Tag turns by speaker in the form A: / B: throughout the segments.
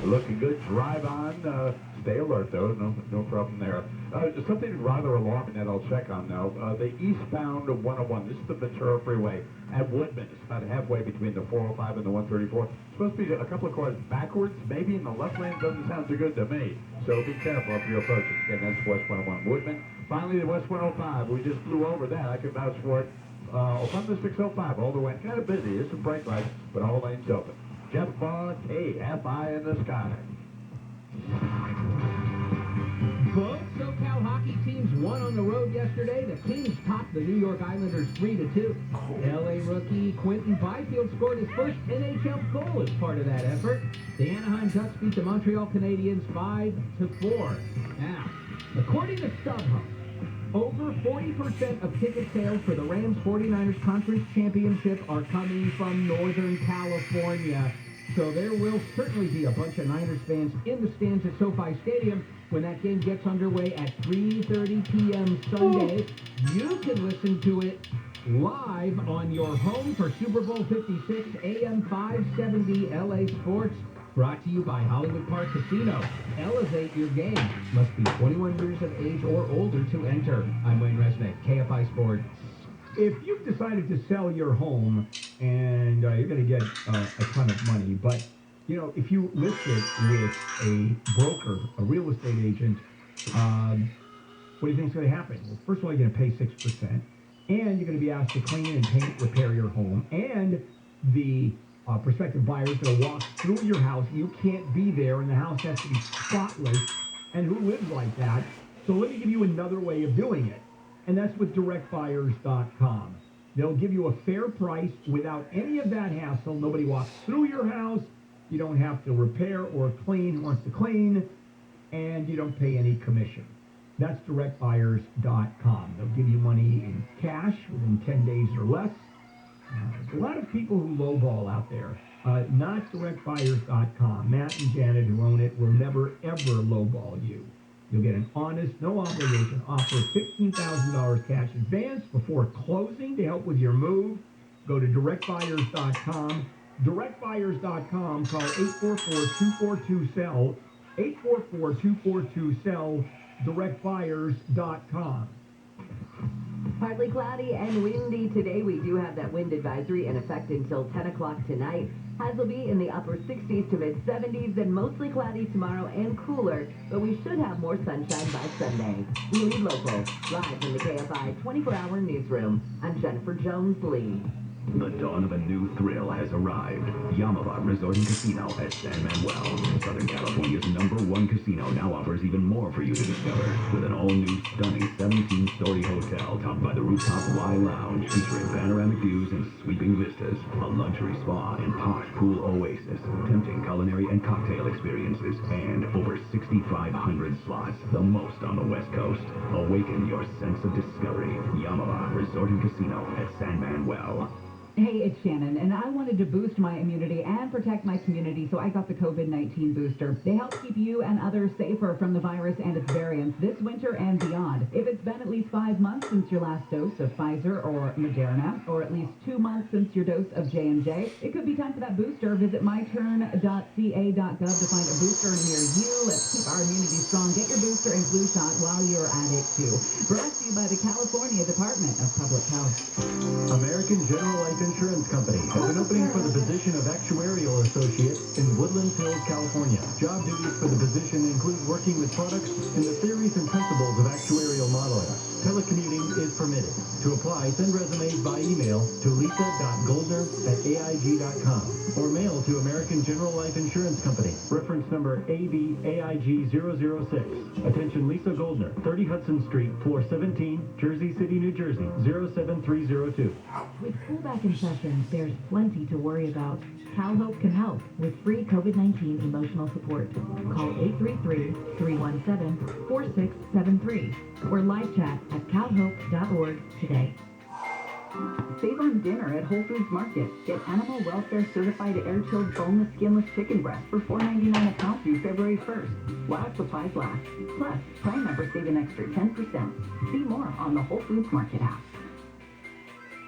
A: Looking good. Drive on. Stay alert, though. No problem there. Something rather alarming that I'll check on, though. The eastbound 101. This is the Ventura Freeway at Woodman. It's about halfway between the 405 and the 134. It's supposed to be a couple of cars backwards. Maybe in the left lane. Doesn't sound so good to me. So be careful if you're approaching. Again, that's West 101 Woodman. Finally, the West 105. We just flew over that. I can vouch for it. From the 605 all the way. Kind of busy. There's some brake lights, but all lanes open. Jeff Bond, KFI in the sky.
B: Both SoCal hockey teams won on the road yesterday. The Kings topped the New York Islanders 3-2. LA rookie Quentin Byfield scored his first NHL goal as part of that effort. The Anaheim Ducks beat the Montreal Canadiens 5-4. Now, according to StubHub, over 40% of ticket sales for the Rams 49ers Conference Championship are coming from Northern California. So there will certainly be a bunch of Niners fans in the stands at SoFi Stadium when that game gets underway at 3:30 p.m. Sunday. You can listen to it live on your home for Super Bowl 56, AM 570 LA Sports. Brought to you by Hollywood Park Casino. Elevate your game. Must be 21 years of age or older to enter. I'm Wayne Resnick, KFI Sports.
C: If you've decided to sell your home and you're going to get a ton of money, but, you know, if you list it with a broker, a real estate agent, what do you think is going to happen? Well, first of all, you're going to pay 6%, and you're going to be asked to clean and paint, repair your home, and the prospective buyer is going to walk through your house. You can't be there, and the house has to be spotless, and who lives like that? So let me give you another way of doing it. And that's with directbuyers.com. They'll give you a fair price without any of that hassle. Nobody walks through your house. You don't have to repair or clean who wants to clean. And you don't pay any commission. That's directbuyers.com. They'll give you money in cash within 10 days or less. There's a lot of people who lowball out there. Not directbuyers.com. Matt and Janet, who own it, will never, ever lowball you. You'll get an honest, no obligation offer of $15,000 cash advance before closing to help with your move. Go to directbuyers.com. Directbuyers.com. Call 844-242-SELL. 844-242-SELL. Directbuyers.com.
D: Partly cloudy and windy today. We do have that wind advisory in effect until 10 o'clock tonight. Highs will be in the upper 60s to mid-70s, and mostly cloudy tomorrow and cooler, but we should have more sunshine by Sunday. We lead local, live from the KFI 24-hour newsroom. I'm Jennifer Jones-Lee.
E: The dawn of a new thrill has arrived. Yamava Resort and Casino at San Manuel. Southern California's #1 casino now offers even more for you to discover. With an all-new, stunning 17-story hotel topped by the rooftop Y Lounge featuring panoramic views and sweeping vistas, a luxury spa and posh pool oasis, tempting culinary and cocktail experiences, and over 6,500 slots, the most on the West Coast. Awaken your sense of discovery. Yamava Resort and Casino at San Manuel.
F: Hey, it's Shannon, and I wanted to boost my immunity and protect my community, so I got the COVID-19 booster. They help keep you and others safer from the virus and its variants this winter and beyond. If it's been at least 5 months since your last dose of Pfizer or Moderna, or at least 2 months since your dose of J&J, it could be time for that booster. Visit myturn.ca.gov to find a booster near you. Let's keep our immunity strong. Get your booster and flu shot while you're at it, too. Brought to you by the California Department of Public Health.
G: American General Life Insurance Company has an opening for the position of Actuarial Associate in Woodland Hills, California. Job duties for the position include working with products and the theories and principles of actuarial modeling. Telecommuting is permitted. To apply, send resumes by email to lisa.goldner@aig.com or mail to American General Life Insurance Company. Reference number AVAIG006. Attention Lisa Goldner, 30 Hudson Street, floor 17, Jersey City, New Jersey, 07302.
F: With school back in session, there's plenty to worry about. CalHope can help with free COVID-19 emotional support. Call 833-317-4673 or live chat at calhope.org today.
D: Save on dinner at Whole Foods Market. Get Animal Welfare Certified Air-Chilled Boneless Skinless Chicken Breast for $4.99 a pound through February 1st, while supplies last. Plus, Prime members save an extra 10%. See more on the Whole Foods Market app.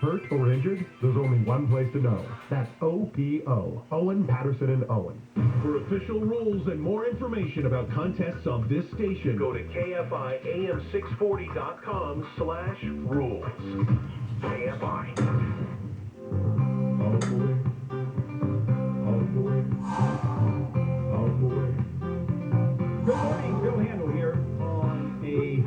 G: Hurt or injured? There's only one place to know. That's OPO, Owen, Patterson, and Owen. For official rules and more information about contests on this station, go to KFIAM640.com/rules. KFI. Oh boy. Oh boy. Oh boy.
C: Good morning, Bill Handel here on a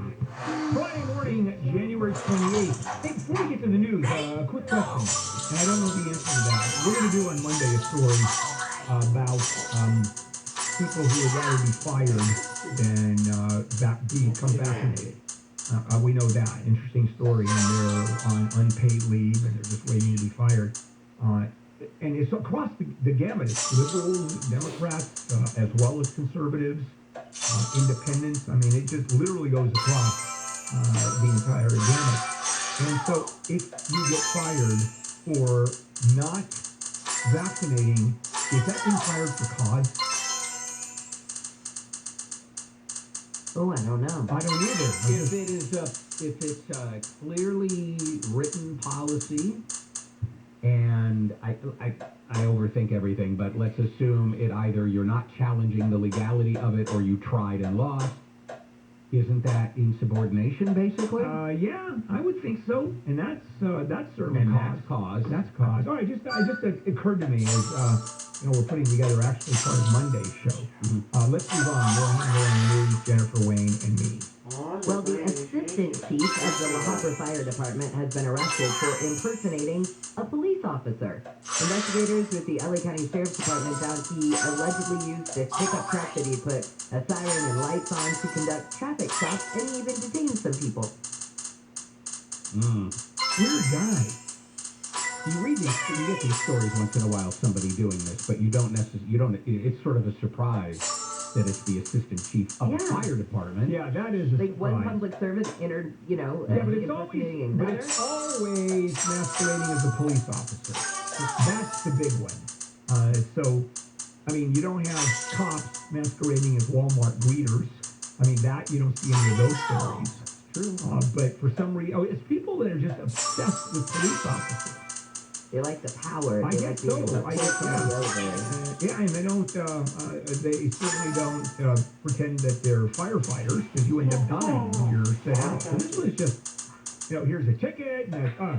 C: Friday morning, January 28th. Hey, before we get to the news, a quick question, and I don't know the answer to that. We're going to do on Monday a story about people who would rather be fired than become vaccinated. We know that. Interesting story, and they're on unpaid leave, and they're just waiting to be fired. And it's across the gamut. It's liberals, Democrats, as well as conservatives, independents. I mean, it just literally goes across the entire gamut. And so if you get fired for not vaccinating, is that being fired for cause?
D: Oh, I don't know.
C: I don't either.
B: If it's clearly written policy, and I overthink everything, but let's assume it either you're not challenging the legality of it or you tried and lost. Isn't that insubordination, basically?
C: Yeah, I would think so. And that's certainly
B: And
C: cause.
B: that's cause.
C: That's cause. All right, it just occurred to me as we're putting together actually part of Monday's show. Let's move on. More news, Jennifer, Wayne, and me.
D: Well, the assistant chief of the La Habra Fire Department has been arrested for impersonating a police officer. Investigators with the LA County Sheriff's Department found he allegedly used the pickup truck that he put a siren and lights on to conduct traffic stops, and he even detained some people.
C: Weird guy.
B: You get these stories once in a while, somebody doing this, but you don't necessarily, it's sort of a surprise that it's the assistant chief of the fire department.
C: Yeah, that is a
D: Like one
C: surprise.
D: public servant entered,
C: Yeah, but it's always masquerading as a police officer. That's the big one. So, I mean, you don't have cops masquerading as Walmart greeters. I mean, that you don't see any of those stories.
B: True.
C: But for some reason, it's people that are just obsessed with police officers.
D: They like the power.
C: I
D: They
C: guess
D: like
C: so.
D: being able to
C: I
D: pull
C: guess
D: somebody
C: so.
D: over.
C: Yeah, and they don't. They certainly don't pretend that they're firefighters because you end up dying when you're set out. So this was just, here's a ticket, and all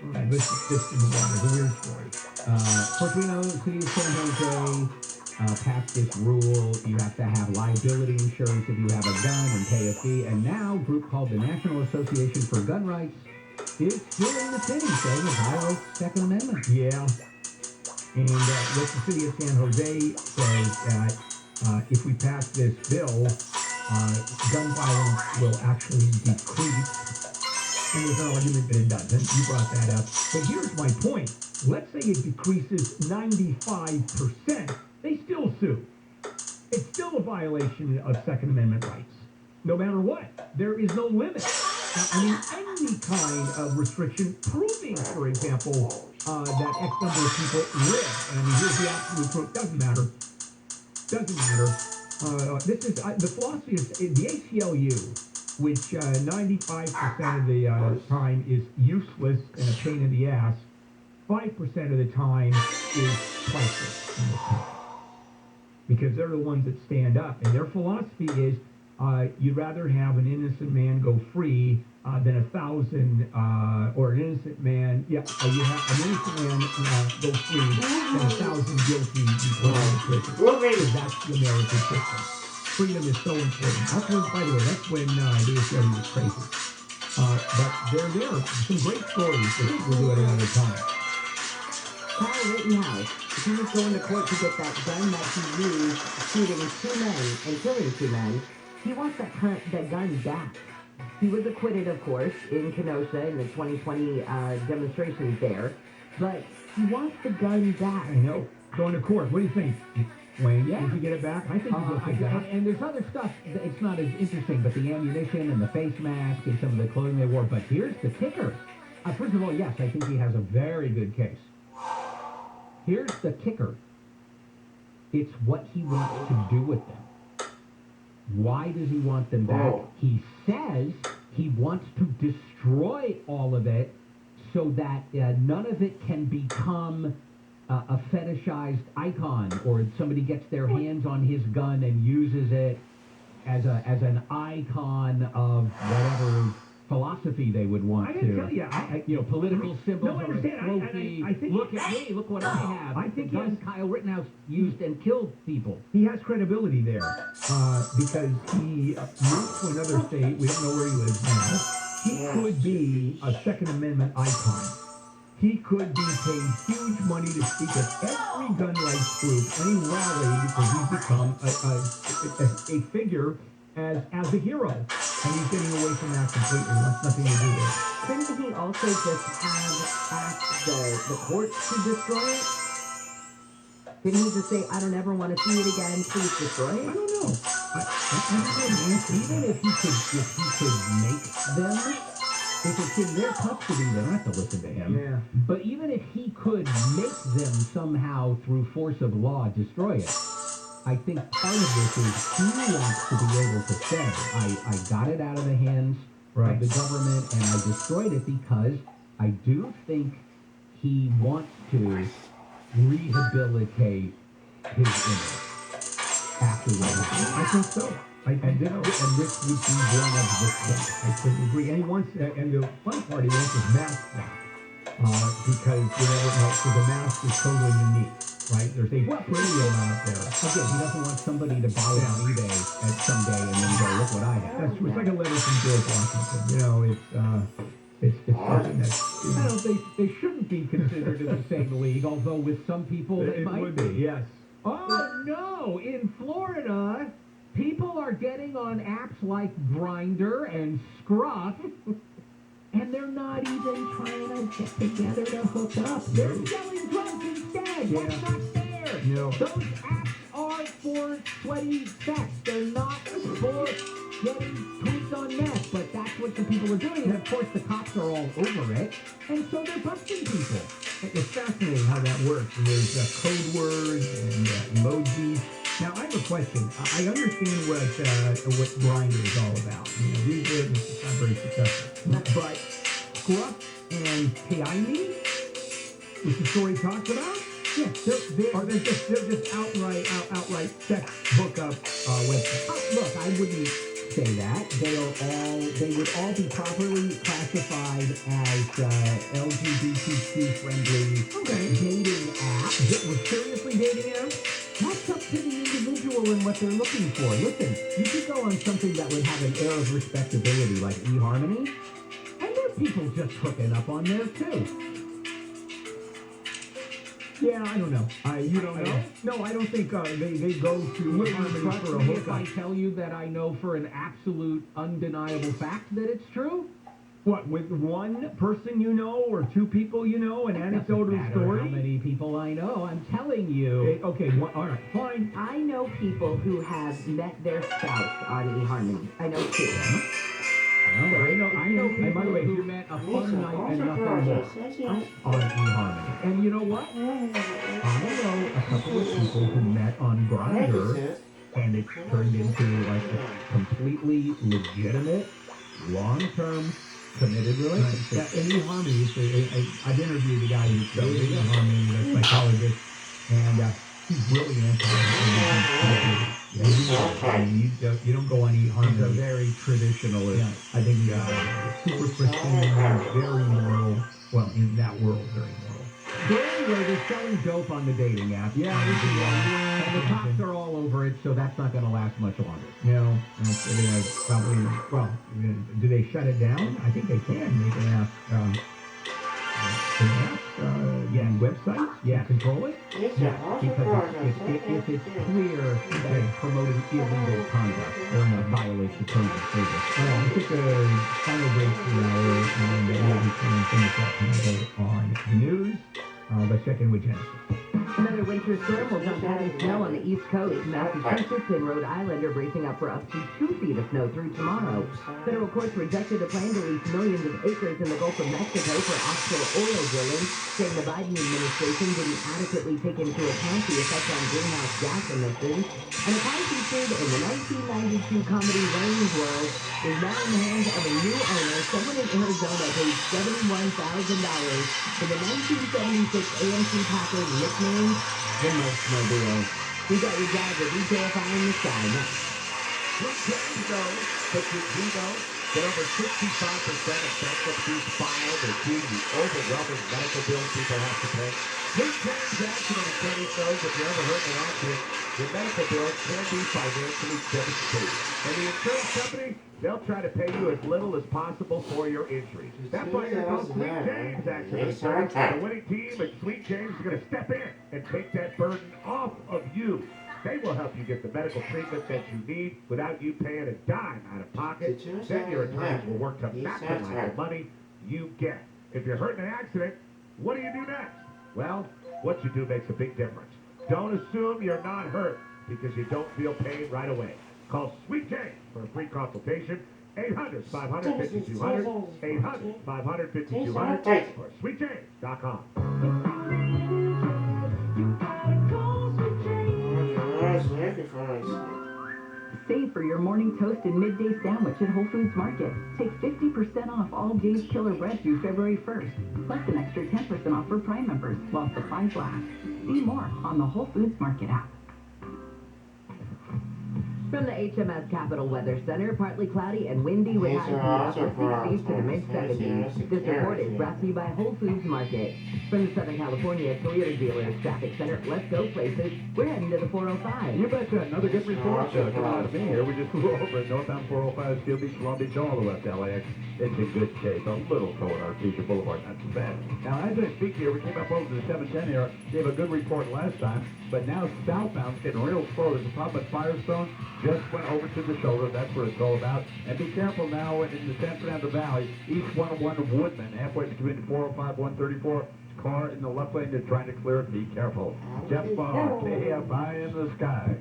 C: right, let's move on. It's a weird story.
B: Of course, we know the city of San Jose passed this rule. You have to have liability insurance if you have a gun and pay a fee. And now a group called the National Association for Gun Rights is suing the city, saying it violates the Second Amendment.
C: Yeah. And what the city of San Jose says that if we pass this bill, gun violence will actually decrease. And there's an argument that it doesn't. You brought that up. But here's my point. Let's say it decreases 95%. They still sue. It's still a violation of Second Amendment rights. No matter what. There is no limit. I mean, any kind of restriction proving, for example, that X number of people live. And I mean, here's the absolute proof. Doesn't matter. Doesn't matter. This is the philosophy is the ACLU, which 95% of the time is useless and a pain in the ass. 5% of the time is priceless. Because they're the ones that stand up. And their philosophy is you'd rather have an innocent man go free than 1,000, or an innocent man, you have an innocent man go free than 1,000 guilty be put in prison. Because that's the American system. Freedom is so important. That's when, by the way, that's when the ACLU was crazy. But they're there. Some great stories that we'll do at another time.
D: Kyle Rittenhouse, he was going to court to get that gun that he used shooting 2 men and killing 2 men. He wants that gun back. He was acquitted, of course, in Kenosha in the 2020 demonstrations there. But he wants the gun back.
C: I know. Going to court. What do you think, Wayne?
B: Yeah.
C: Did you get it back? I think you get it back.
B: And there's other stuff. It's not as interesting, but the ammunition and the face mask and some of the clothing they wore. But here's the kicker. First of all, yes, I think he has a very good case. Here's the kicker. It's what he wants to do with them. Why does he want them back? He says he wants to destroy all of it so that none of it can become a fetishized icon, or somebody gets their hands on his gun and uses it as an icon of whatever philosophy they would want
C: I
B: to.
C: can tell you,
B: Political symbols
C: No, I
B: or a
C: understand.
B: trophy.
C: I think
B: Look at me, look what I have.
C: I think
B: the guns
C: he has-
B: Kyle Rittenhouse used and killed people.
C: he has credibility there because he moved to another state. We don't know where he lives now. He could be a Second Amendment icon. He could be paid huge money to speak at every gun rights group, any rally, because he's become a figure as a hero. And he's getting away from that completely. Wants nothing to do with it.
D: Couldn't he also just ask the courts to destroy it? Didn't he just say, I don't ever want to see it again, please destroy
C: I
D: it?
C: don't know. I don't know the answer.
B: Even if he could make them, if it's in their custody, they don't have to listen to him.
C: Yeah.
B: But even if he could make them somehow through force of law destroy it, I think part of this is he wants to be able to say, I got it out of the hands of the government and I destroyed it because I do think he wants to rehabilitate his image afterwards.
C: I think so.
B: And this would be one of the steps.
C: I couldn't agree. And he wants, and the fun part, he wants his mask back. Because you never know, so the mask is totally unique, right? There's a premium out there.
B: Again, he doesn't want somebody to buy it on eBay at someday and then go, look what I have.
C: That's true. It's like a letter from George Washington. You know, it's something that's.
B: I don't think they shouldn't be considered in the same league, although with some people they
C: It
B: might
C: would be, yes.
B: Oh no! In Florida, people are getting on apps like Grindr and Scruff, and they're not even trying to get together to hook up. They're selling drugs instead.
C: Yeah.
B: That's not fair.
C: No.
B: Those apps are for sweaty sex. They're not for getting tweets on meth. But that's what the people are doing, and of course the cops are all over it, and so they're busting people.
C: It's fascinating how that works. And there's code words and emojis. Now, I have a question. I understand what Grindr is all about. You know, these businesses are not very successful. But Scruff and Kfi, which the story talks about, they're just outright sex hookup websites.
B: Look, I wouldn't say that. They would all be properly classified as LGBTQ friendly dating apps.
C: We're seriously dating apps?
B: That's up to the individual and what they're looking for. Listen, you could go on something that would have an air of respectability like eHarmony, and there are people just hooking up on there too.
C: Yeah, I don't know.
B: You don't know?
C: No, I don't think they go to
B: Will you
C: eHarmony
B: trust
C: for a
B: me if I
C: hookup.
B: tell you that I know for an absolute, undeniable fact that it's true?
C: What, with one person you know or two people you know, an anecdotal
B: Doesn't matter
C: story?
B: how many people I know. I'm telling you.
C: Okay, all right, fine.
D: I know people who have met their spouse on eHarmony. I know two.
B: I know people
C: by the way,
B: who met a fun night and nothing more on eHarmony. And you know what? I know a couple of people who met on Grindr, and it turned into like a completely legitimate, long-term, committed relationship.
C: In eHarmony, I've interviewed a guy who's in eHarmony, a psychologist, and he's really anti-eHarmony. You don't go on eHarmony.
B: He's a very traditionalist.
C: Yeah, I think super pristine, very moral. Well, in that world, very moral.
B: So anyway, they're selling dope on the dating app. Yeah, and the cops are all over it, so that's not going to last much longer.
C: No, probably. Well, do they shut it down? I think they can. They can ask. Websites?
B: Yeah.
C: Control it?
B: Yeah, because if it's clear that it's promoting illegal conduct or violates the terms of service.
C: We took a final break for an hour, and we'll be trying to finish up on the news. Let's check in with Jennifer.
D: Another winter storm will dump heavy snow on the East Coast. Massachusetts and Rhode Island are bracing up for up to 2 feet of snow through tomorrow. Federal courts rejected a plan to lease millions of acres in the Gulf of Mexico for offshore oil drilling, saying the Biden administration didn't adequately take into account the effect on greenhouse gas emissions. And a car featured in the 1992 comedy Wayne's World is now in the hands of a new owner. Someone in Arizona paid $71,000 for the 1976 AMC Packard nicknamed the Mostmobile. We got your job with Kfi in the sky next.
A: Sweet James knows, but did you know that over 65% of bankruptcies filed are due to the overwhelming medical bills people have to pay? Sweet James Accident Attorney knows if you ever hurt in an accident, your medical bills can be financially devastating. And the insurance company, they'll try to pay you as little as possible for your injuries. That's why you're called Sweet James Accident Attorney. The winning team and Sweet James are going to step in and take that burden off of you. They will help you get the medical treatment that you need without you paying a dime out of pocket. Then your attorneys will work to maximize the money you get. If you're hurt in an accident, what do you do next? Well, what you do makes a big difference. Don't assume you're not hurt because you don't feel pain right away. Call Sweet James for a free consultation. 800-500-5200. 800-500-5200 or sweetjames.com.
F: Save for your morning toast and midday sandwich at Whole Foods Market. Take 50% off all James Killer bread through February 1st, plus an extra 10% off for Prime members while supplies last. See more on the Whole Foods Market app.
D: From the HMS Capital Weather Center, partly cloudy and windy with highs in the upper 60s to the mid-70s. This report is brought to you by Whole Foods Market. From the Southern California Toyota Dealers Traffic Center, let's go places. We're heading to the 405.
A: You betcha. Another good report coming out of me here. We just flew over at northbound 405, Steel Beach, Long Beach, all the way up to LAX. It's in good shape. A little slow on Artesia Boulevard, not too bad. Now, as I speak here, we came up over the 710 area. Gave a good report last time, but now southbound's getting real slow. There's a problem at Firestone. Just went over to the shoulder. That's what it's all about. And be careful now in the San Fernando Valley. East 101 Woodman, halfway between 405 134. Car in the left lane. They're trying to clear it. Be careful. Jeff Barr, KFI in the sky.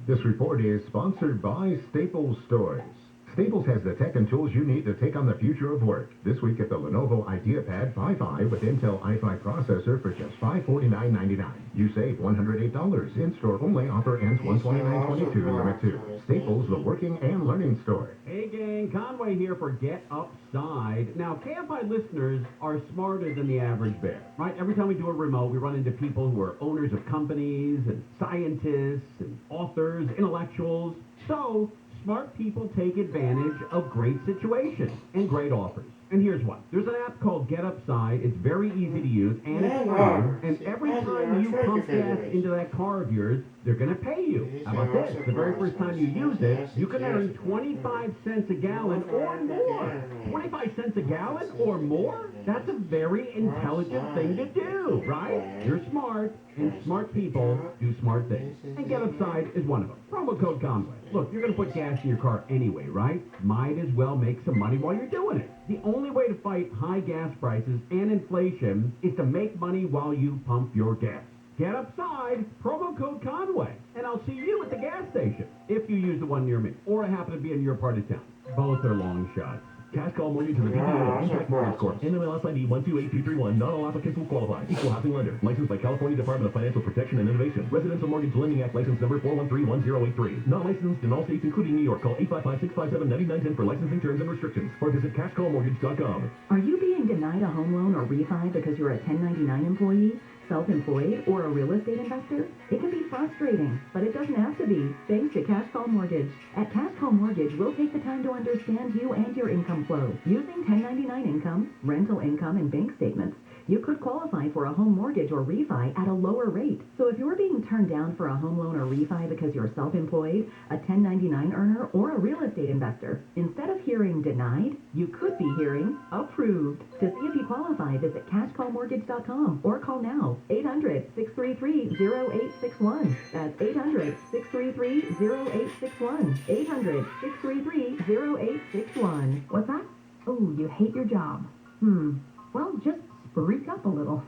H: This report is sponsored by Staples Stores. Staples has the tech and tools you need to take on the future of work. This week at the Lenovo IdeaPad 5i with Intel i5 processor for just $549.99. You save $108. In-store only. Offer ends 1/29/22. Limit 2. Staples, the working and learning store.
I: Hey gang, Conway here for Get Upside. Now, KFI listeners are smarter than the average bear, right? Every time we do a remote, we run into people who are owners of companies and scientists and authors, intellectuals. So, smart people take advantage of great situations and great offers. And here's one. There's an app called Get Upside. It's very easy to use, and it's free. And every time you pump gas into that car of yours, they're going to pay you. How about this? The very first time you use it, you can earn 25 cents a gallon or more. 25 cents a gallon or more? That's a very intelligent thing to do, right? You're smart, and smart people do smart things. And Get Upside is one of them. Promo code Conway. Look, you're going to put gas in your car anyway, right? Might as well make some money while you're doing it. The only way to fight high gas prices and inflation is to make money while you pump your gas. Get Upside, promo code Conway, and I'll see you at the gas station if you use the one near me, or I happen to be in your part of town. Both are long shots. Cash call mortgage to the BPO Impact Mortgage Corp. NMLS ID 128231. Not all applicants will qualify. Equal housing lender. Licensed by California Department of Financial Protection and Innovation. Residential Mortgage Lending Act license number 4131083. Not licensed in all states including New York. Call 855-657-9910 for licensing terms and restrictions. Or visit cashcallmortgage.com.
J: Are you being denied a home loan or refi because you're a 1099 employee, self-employed, or a real estate investor? It can be frustrating, but it doesn't have to be, thanks to Cash Call Mortgage. At Cash Call Mortgage, we'll take the time to understand you and your income flow. Using 1099 income, rental income, and bank statements, you could qualify for a home mortgage or refi at a lower rate. So if you're being turned down for a home loan or refi because you're self-employed, a 1099 earner, or a real estate investor, instead of hearing denied, you could be hearing approved. To see if you qualify, visit cashcallmortgage.com or call now, 800-633-0861. That's 800-633-0861. 800-633-0861. What's that? Oh, you hate your job. Well, just speak up a little.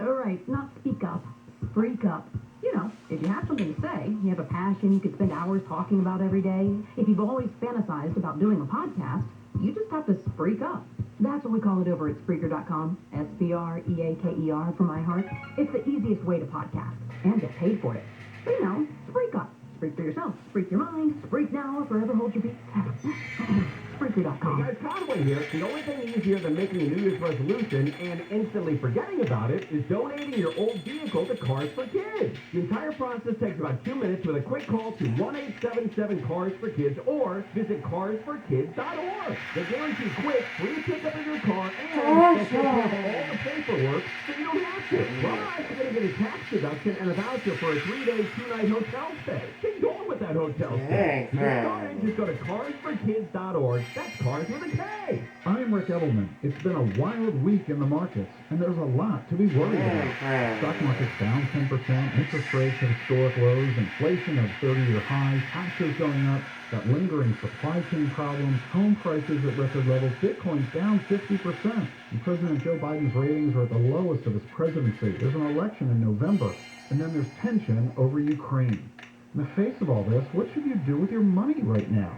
J: All right, not speak up. Freak up. You know, if you have something to say, you have a passion you could spend hours talking about every day, if you've always fantasized about doing a podcast, you just have to freak up. That's what we call it over at Spreaker.com. Spreaker from iHeart. It's the easiest way to podcast and get paid for it. So, you know, freak up. Freak for yourself. Freak your mind. Freak now or forever hold your peace. Spreaker.com.
I: Hey guys, Conway here. The only thing easier than making a New Year's resolution and instantly forgetting about it is donating your old vehicle to Cars for Kids. The entire process takes about 2 minutes with a quick call to 1-877-CARS-FOR-KIDS or visit carsforkids.org. They guarantee quick, free pickup of your car and they'll take care of all the paperwork so you don't have to. Plus, you're going to get a tax deduction and a voucher for a 3-day, 2-night hotel stay. Get going with that hotel stay. To get started, just go to carsforkids.org. That's Cars with a K.
A: I'm Rick Edelman. It's been a wild week in the markets, and there's a lot to be worried about. Stock market's down 10%, interest rates at historic lows, inflation at 30-year highs, taxes going up, got lingering supply chain problems, home prices at record levels, Bitcoin's down 50%, and President Joe Biden's ratings are at the lowest of his presidency. There's an election in November, and then there's tension over Ukraine. In the face of all this, what should you do with your money right now?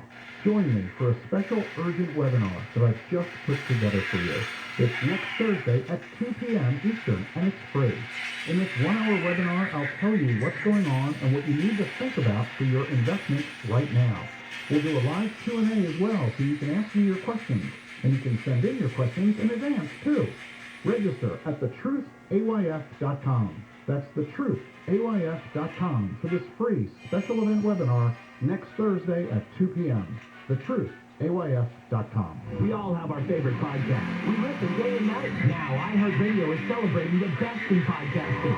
A: Join me for a special urgent webinar that I've just put together for you. It's next Thursday at 2 p.m. Eastern, and it's free. In this one-hour webinar, I'll tell you what's going on and what you need to think about for your investment right now. We'll do a live Q&A as well, so you can ask me your questions, and you can send in your questions in advance, too. Register at thetruthayf.com. That's thetruthayf.com for this free special event webinar next Thursday at 2 p.m. thetruthayf.com.
B: We all have our favorite podcasts. We listen day and night. Now, iHeartRadio is celebrating the best in podcasting.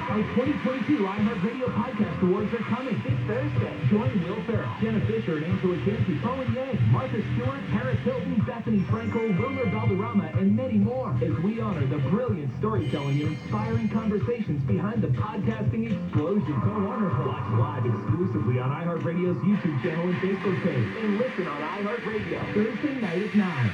B: Our 2022 iHeartRadio Podcast Awards are coming this Thursday. Join Will Ferrell, Jenna Fisher, and Angela Kinsey, Owen Yang, Martha Stewart, Paris Hilton, Bethany Frankel, Wilmer Valderrama, and many more as we honor the brilliant storytelling and inspiring conversations behind the podcasting explosion. So wonderful. Watch live exclusively on iHeartRadio's YouTube channel and Facebook page. And listen on iHeartRadio Thursday night at 9.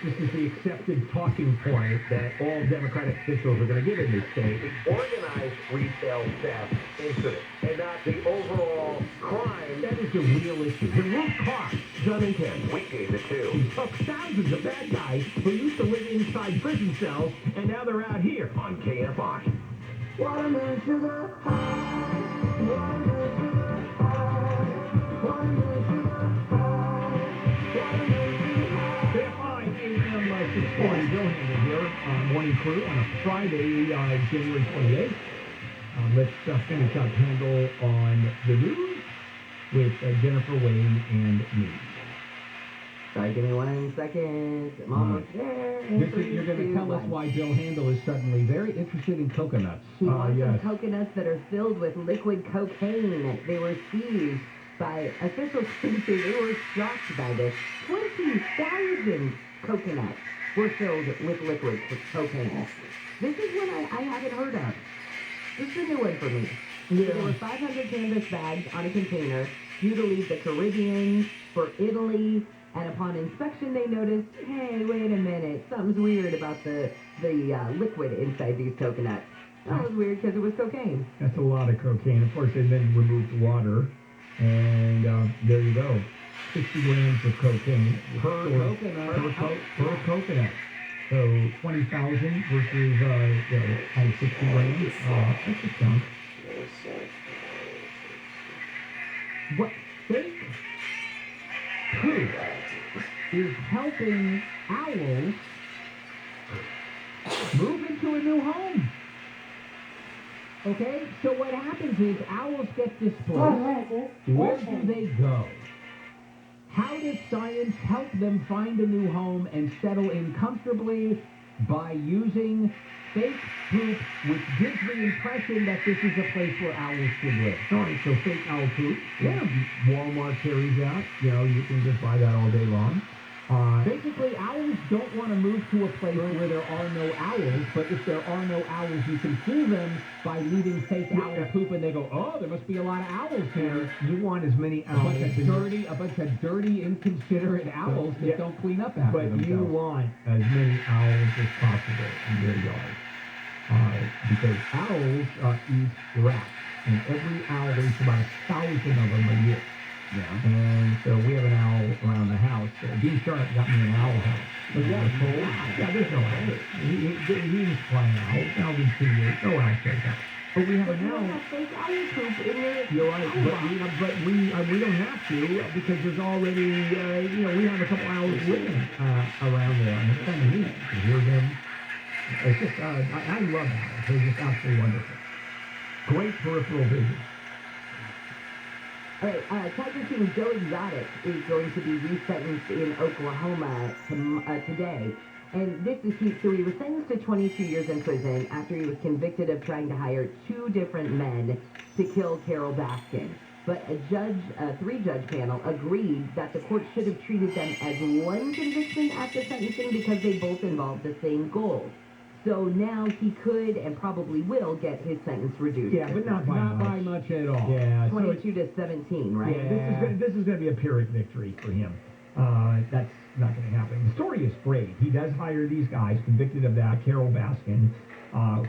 C: This is the accepted talking point that all Democratic officials are going to give in this state.
K: The organized retail theft incident and not the overall crime.
C: That is the real issue. The root cause.
K: John and Ken, weekdays at 2.
C: He took thousands of bad guys who used to live inside prison cells, and now they're out here.
K: On KFI.
L: Watermelon sugar high. Watermelon sugar high. Watermelon sugar high. Watermelon sugar high.
C: KFI AM 640 Bill Handler here on Morning Crew on a Friday, January 28th. Let's finish up Handle on the news with Jennifer Wayne and me.
D: Sorry, give me 1 second. I'm almost there.
C: You're going to tell us why Bill Handle is suddenly very interested in coconuts.
D: He wants
C: Yes.
D: some coconuts that are filled with liquid cocaine. They were seized by officials. They were shocked by this. 20,000 coconuts were filled with liquid cocaine. This is one I haven't heard of. This is a new one for me. There were 500 canvas bags on a container due to leave the Caribbean for Italy. And upon inspection, they noticed, hey, wait a minute, something's weird about the liquid inside these coconuts. That was weird because it was cocaine.
C: That's a lot of cocaine. Of course, they then removed water, and there you go. 60 grams of cocaine
B: Per coconut.
C: Per coconut. So 20,000 versus 60 grams. That's a chunk. What fake poop is helping owls move into a new home? Okay, so what happens is owls get displaced. Where do they go? How does science help them find a new home and settle in comfortably? By using fake poop, which gives the impression that this is a place where owls should live. All right, so fake owl poop. Yeah, Walmart carries that. You can just buy that all day long. Basically, owls don't want to move to a place where there are no owls, but if there are no owls, you can fool them by leaving fake owl poop, and they go, oh, there must be a lot of owls here. You want as many owls. A bunch of dirty, inconsiderate owls that don't clean up after themselves. But you want as many owls as possible in your yard. because owls eat rats, and every owl, there's about 1,000 of them a year.
I: Yeah.
C: And so we have an owl around the house. Dean Sharp got me an owl house.
I: But yeah,
C: Yeah, there's no owl. He was flying owls. Now we see it. No owl shows up. But we have an owl. You're right, but we don't have to because there's already we have a couple owls living around there, and it's kind of neat to hear them. It's just I love owls. They're just absolutely wonderful. Great peripheral vision.
D: All right, Tiger King Joe Exotic is going to be resentenced in Oklahoma today. And this is so he was sentenced to 22 years in prison after he was convicted of trying to hire 2 different men to kill Carol Baskin. But a 3-judge panel agreed that the court should have treated them as one conviction after sentencing because they both involved the same goal. So now he could and probably will get his sentence reduced.
C: Yeah, but not by much at all.
D: Yeah, 22 to 17, right?
C: Yeah, this is going to be a Pyrrhic victory for him. That's not going to happen. The story is great. He does hire these guys convicted of that. Carol Baskin,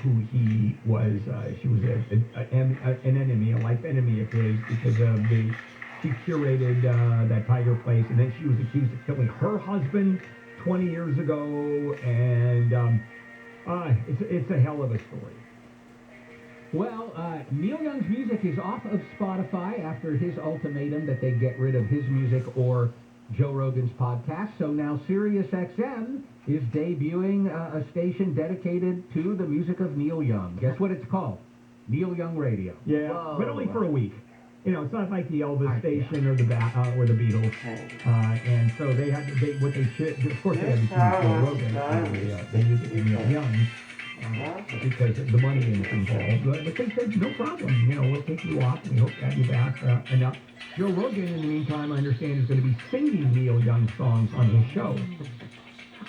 C: who he was, she was an enemy, a life enemy of his because of she curated that Tiger place, and then she was accused of killing her husband 20 years ago, and it's a hell of a story.
B: Well, Neil Young's music is off of Spotify after his ultimatum that they get rid of his music or Joe Rogan's podcast. So now SiriusXM is debuting a station dedicated to the music of Neil Young. Guess what it's called? Neil Young Radio.
C: Yeah, but only for a week. It's not like the Elvis station or the Beatles. And so they had what they should. Of course, they had to choose Joe Rogan. They used it to Neil Young because of the money involved. But they said no problem. We'll take you off. We hope to have you back. And now Joe Rogan, in the meantime, I understand is going to be singing Neil Young songs on his show.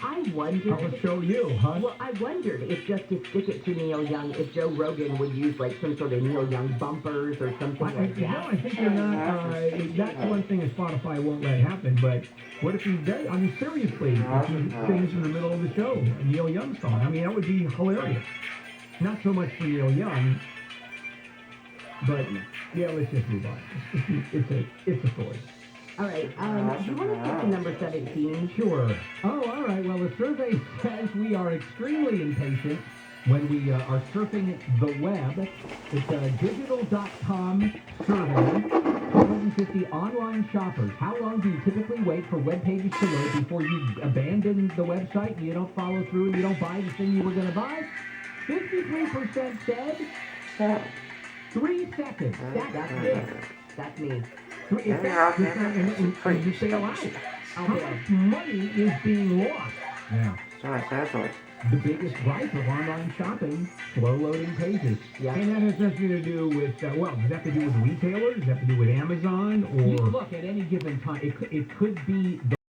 D: I wondered.
C: I'll show you, huh?
D: Well, I wondered if just to stick it to Neil Young, if Joe Rogan would use like some sort of Neil Young bumpers or something like that.
C: No, I think they're not. That's one thing that Spotify won't let happen. But what if he does? I mean, seriously, if he sings in the middle of the show a Neil Young song, I mean, that would be hilarious. Not so much for Neil Young, but yeah, let's just move on. It's a story.
D: All right, do you want to skip to number 17?
C: Sure.
B: Oh, all right. Well, the survey says we are extremely impatient when we are surfing the web. It's a digital.com survey, 250 online shoppers. How long do you typically wait for web pages to load before you abandon the website and you don't follow through and you don't buy the thing you were going to buy? 53% said 3 seconds. That's it.
D: That's me.
B: And you say aloud. How much money is being lost?
C: Yeah.
B: The biggest gripe of online shopping, slow loading pages.
C: Yeah. And that has nothing to do with, does that have to do with retailers? Does that have to do with Amazon? Or
B: Look, at any given time, it could be the